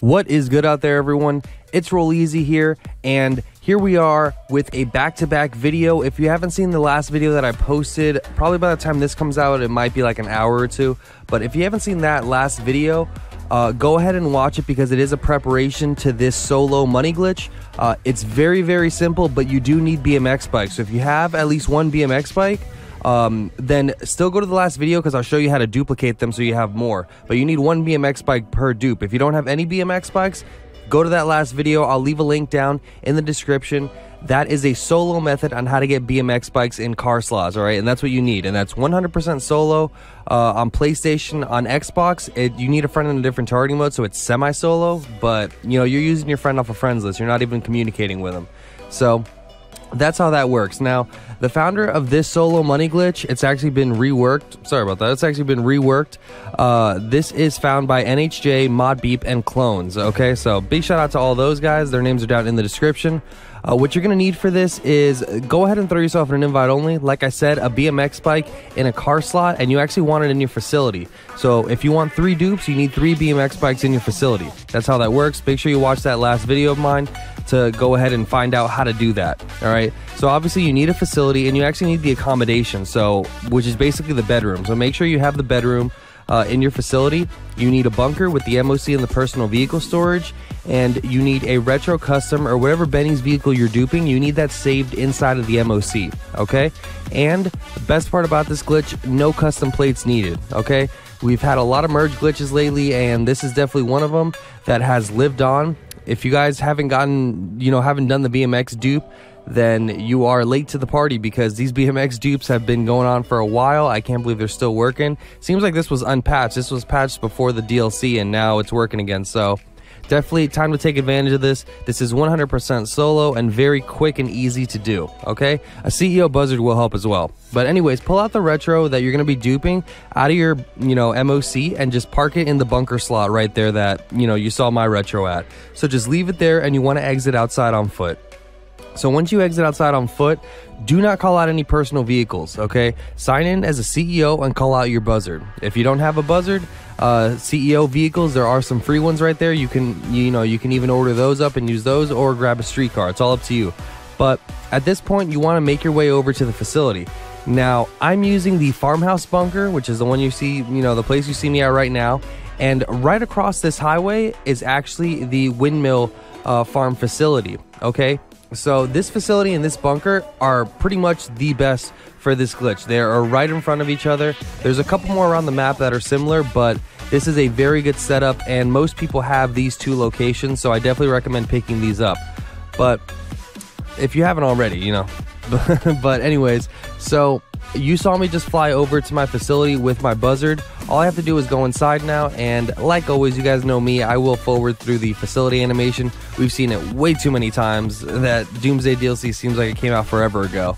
What is good out there, everyone? It's Roll Easy here, and here we are with a back-to-back video. If you haven't seen the last video that I posted, probably by the time this comes out, it might be like an hour or two. But if you haven't seen that last video, go ahead and watch it because it is a preparation to this solo money glitch. It's very, very simple, but you do need BMX bikes. So if you have at least one BMX bike, then still go to the last video because I'll show you how to duplicate them so you have more. But you need one BMX bike per dupe. If you don't have any BMX bikes, go to that last video. I'll leave a link down in the description. That is a solo method on how to get BMX bikes in car slots, all right? And that's what you need. And that's 100% solo on PlayStation. On Xbox, you need a friend in a different targeting mode, so it's semi-solo. But, you know, you're using your friend off a friends list. You're not even communicating with them. So that's how that works. Now, the founder of this solo money glitch, it's actually been reworked. Sorry about that. It's actually been reworked. This is found by NHJ, ModBeep, and Clones. Okay, so big shout out to all those guys. Their names are down in the description. What you're going to need for this is go ahead and throw yourself an invite only. Like I said, a BMX bike in a car slot, and you actually want it in your facility. So if you want 3 dupes, you need 3 BMX bikes in your facility. That's how that works. Make sure you watch that last video of mine to go ahead and find out how to do that. All right, so obviously you need a facility and you actually need the accommodation, so which is basically the bedroom. So make sure you have the bedroom in your facility. You need a bunker with the MOC and the personal vehicle storage, and you need a retro custom or whatever Benny's vehicle you're duping. You need that saved inside of the MOC. Okay, and the best part about this glitch, no custom plates needed. Okay, we've had a lot of merge glitches lately, and this is definitely one of them that has lived on. If you guys haven't done the BMX dupe, then you are late to the party because these BMX dupes have been going on for a while. I can't believe they're still working. Seems like this was unpatched. This was patched before the DLC, and now it's working again. So definitely time to take advantage of this. This is 100% solo and very quick and easy to do, okay? A CEO buzzard will help as well. But anyways, pull out the retro that you're going to be duping out of your, MOC and just park it in the bunker slot right there that, you saw my retro at. So just leave it there, and you want to exit outside on foot. So once you exit outside on foot, do not call out any personal vehicles, okay? Sign in as a CEO and call out your buzzard. If you don't have a buzzard, CEO vehicles, there are some free ones right there. You can even order those up and use those, or grab a streetcar. It's all up to you. But at this point, you want to make your way over to the facility. Now, I'm using the farmhouse bunker, which is the one you see, the place you see me at right now. And right across this highway is actually the windmill farm facility, okay? So this facility and this bunker are pretty much the best for this glitch. They are right in front of each other. There's a couple more around the map that are similar, but this is a very good setup, and most people have these 2 locations, so I definitely recommend picking these up. But if you haven't already, But anyways, so you saw me just fly over to my facility with my buzzard. All I have to do is go inside now, and like always, you guys know me, I will forward through the facility animation. We've seen it way too many times. That Doomsday DLC seems like it came out forever ago.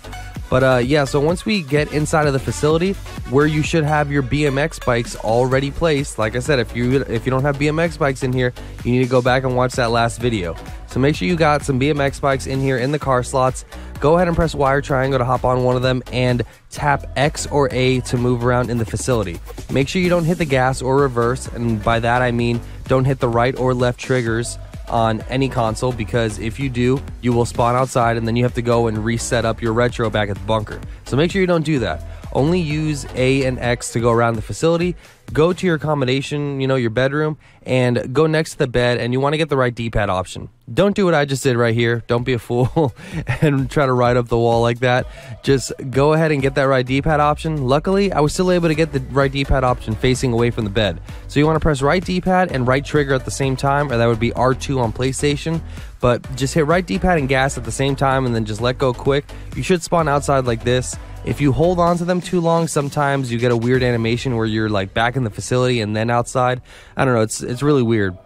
But yeah, so once we get inside of the facility, where you should have your BMX bikes already placed, like I said, if you don't have BMX bikes in here, you need to go back and watch that last video. So make sure you got some BMX bikes in here in the car slots. Go ahead and press Y or triangle to hop on one of them, and tap X or A to move around in the facility. Make sure you don't hit the gas or reverse, and by that I mean don't hit the right or left triggers on any console, because if you do, you will spawn outside and then you have to go and reset up your retro back at the bunker. So make sure you don't do that. Only use A and X to go around the facility. Go to your accommodation, your bedroom, and go next to the bed, and you want to get the right D-pad option. Don't do what I just did right here. Don't be a fool and try to ride up the wall like that. Just go ahead and get that right D-pad option. Luckily, I was still able to get the right D-pad option facing away from the bed. So you want to press right D-pad and right trigger at the same time, or that would be R2 on PlayStation. But just hit right D-pad and gas at the same time, and then just let go quick. You should spawn outside like this. If you hold on to them too long, sometimes you get a weird animation where you're like back in the facility and then outside. I don't know, it's really weird.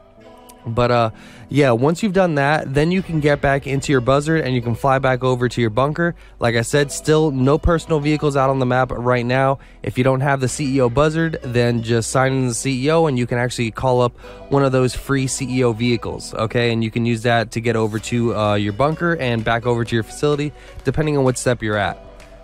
But yeah, once you've done that, then you can get back into your buzzard and you can fly back over to your bunker. Like I said, still no personal vehicles out on the map right now. If you don't have the CEO buzzard, then just sign in the CEO and you can actually call up one of those free CEO vehicles, okay? And you can use that to get over to your bunker and back over to your facility, depending on what step you're at.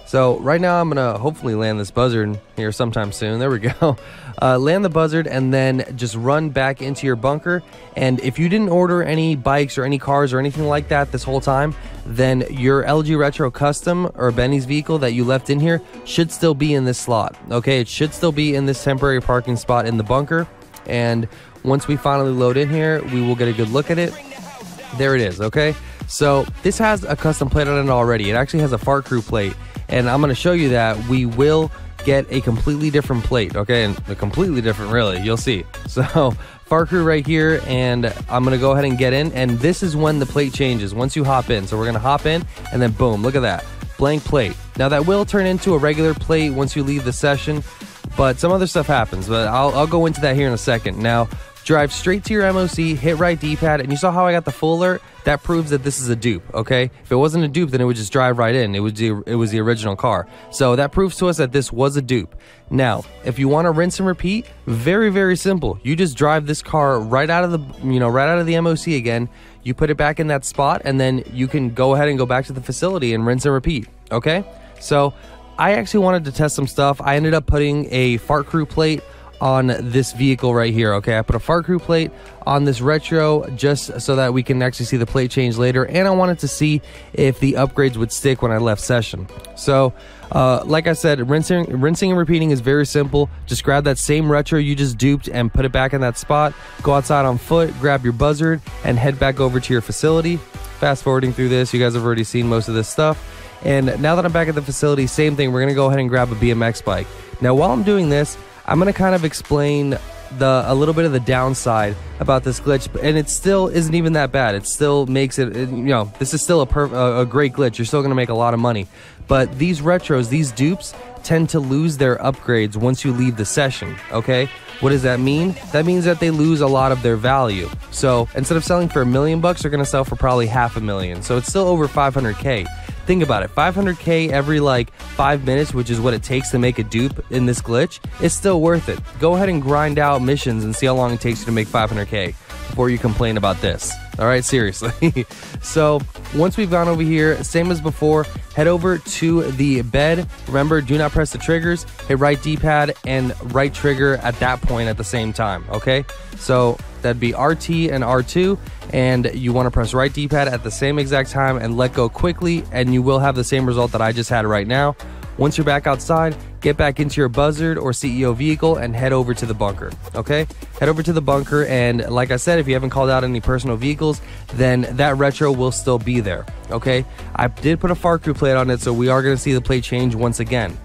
So right now I'm gonna hopefully land this buzzard here sometime soon. There we go. Land the buzzard and then just run back into your bunker. And if you didn't order any bikes or any cars or anything like that this whole time, then your LG Retro Custom or Benny's vehicle that you left in here should still be in this slot. Okay, it should still be in this temporary parking spot in the bunker. And once we finally load in here, we will get a good look at it. There it is, okay? So this has a custom plate on it already. It actually has a Fart Crew plate. And I'm going to show you that we will get a completely different plate, okay? And completely different, really. You'll see. So, Fart Crew right here, and I'm going to go ahead and get in. And this is when the plate changes, once you hop in. So, we're going to hop in, and then boom, look at that. Blank plate. Now, that will turn into a regular plate once you leave the session, but some other stuff happens. But I'll go into that here in a second. Now, drive straight to your MOC, hit right D-pad, and you saw how I got the full alert? That proves that this is a dupe, okay? If it wasn't a dupe, then it would just drive right in. It was the original car. So that proves to us that this was a dupe. Now, if you want to rinse and repeat, very, very simple. You just drive this car right out of the, right out of the MOC again. You put it back in that spot, and then you can go ahead and go back to the facility and rinse and repeat, okay? So I actually wanted to test some stuff. I ended up putting a Fart Crew plate on this vehicle right here, okay? I put a Fart Crew plate on this Retro just so that we can actually see the plate change later, and I wanted to see if the upgrades would stick when I left session. So like I said, rinsing and repeating is very simple. Just grab that same Retro you just duped and put it back in that spot, go outside on foot, grab your buzzard, and head back over to your facility. Fast forwarding through this, you guys have already seen most of this stuff. And now that I'm back at the facility, same thing, we're gonna go ahead and grab a BMX bike. Now while I'm doing this, I'm going to kind of explain a little bit of the downside about this glitch, and it still isn't even that bad. It still makes it, this is still a great glitch. You're still going to make a lot of money. But these retros, these dupes, tend to lose their upgrades once you leave the session, okay? What does that mean? That means that they lose a lot of their value. So instead of selling for $1 million, they're going to sell for probably $500,000. So it's still over 500K. Think about it, 500K every like 5 minutes, which is what it takes to make a dupe in this glitch, is still worth it. Go ahead and grind out missions and see how long it takes you to make 500K before you complain about this. All right, seriously. So once we've gone over here, same as before, head over to the bed. Remember, do not press the triggers, hit right D-pad and right trigger at that point at the same time, okay? So that'd be RT and R2, and you want to press right D-pad at the same exact time and let go quickly, and you will have the same result that I just had right now. Once you're back outside, get back into your buzzard or CEO vehicle and head over to the bunker, okay? Head over to the bunker, and like I said, if you haven't called out any personal vehicles, then that Retro will still be there, okay? I did put a Fart Crew plate on it, so we are going to see the plate change once again.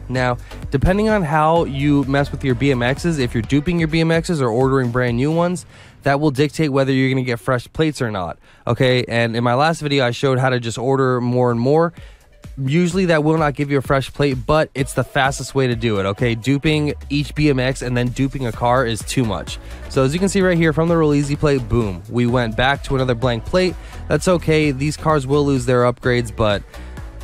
Now, depending on how you mess with your BMXs, if you're duping your BMXs or ordering brand new ones, that will dictate whether you're going to get fresh plates or not, okay? And in my last video, I showed how to just order more and more. Usually that will not give you a fresh plate, but it's the fastest way to do it, okay? Duping each BMX and then duping a car is too much. So as you can see right here from the Real Easy plate, boom, we went back to another blank plate. That's okay. These cars will lose their upgrades, but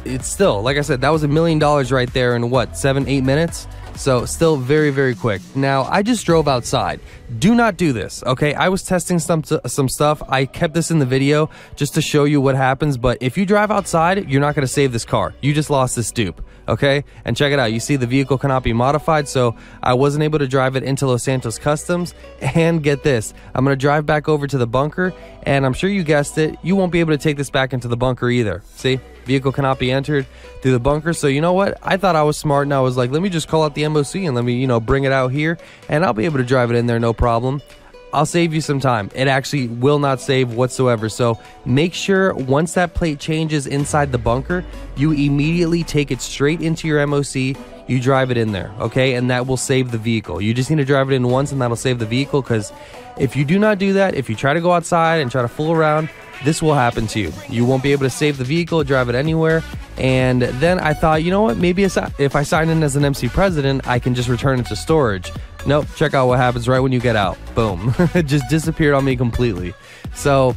it's still, like I said, that was $1 million right there in what, 7-8 minutes? So still very, very quick. Now, I just drove outside. Do not do this, okay? I was testing some stuff. I kept this in the video just to show you what happens, but if you drive outside, you're not going to save this car. You just lost this dupe, okay? And check it out. You see the vehicle cannot be modified, so I wasn't able to drive it into Los Santos Customs. And get this, I'm going to drive back over to the bunker, and I'm sure you guessed it, you won't be able to take this back into the bunker either. See? Vehicle cannot be entered through the bunker. So you know what? I thought I was smart, and I was like, let me just call out the MOC and let me, bring it out here, and I'll be able to drive it in there, no problem. I'll save you some time. It actually will not save whatsoever. So make sure once that plate changes inside the bunker, you immediately take it straight into your MOC. You drive it in there, okay? And that will save the vehicle. You just need to drive it in once, and that'll save the vehicle, because if you do not do that, if you try to go outside and try to fool around, this will happen to you. You won't be able to save the vehicle, drive it anywhere. And then I thought, you know what, maybe if I sign in as an MC president, I can just return it to storage. Nope, check out what happens right when you get out. Boom. It just disappeared on me completely. So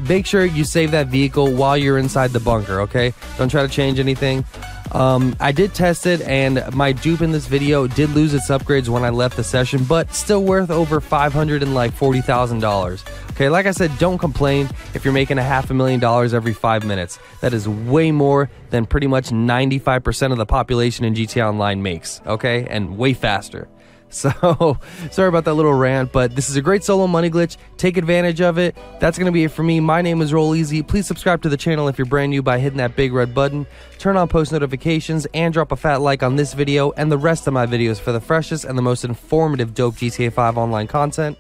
make sure you save that vehicle while you're inside the bunker, okay? Don't try to change anything. I did test it, and my dupe in this video did lose its upgrades when I left the session, but still worth over $540,000. Okay, like I said, don't complain if you're making $500,000 every 5 minutes. That is way more than pretty much 95% of the population in GTA Online makes, okay? And way faster. So, sorry about that little rant, but this is a great solo money glitch. Take advantage of it. That's going to be it for me. My name is Roll Easy. Please subscribe to the channel if you're brand new by hitting that big red button. Turn on post notifications and drop a fat like on this video and the rest of my videos for the freshest and the most informative dope GTA 5 online content.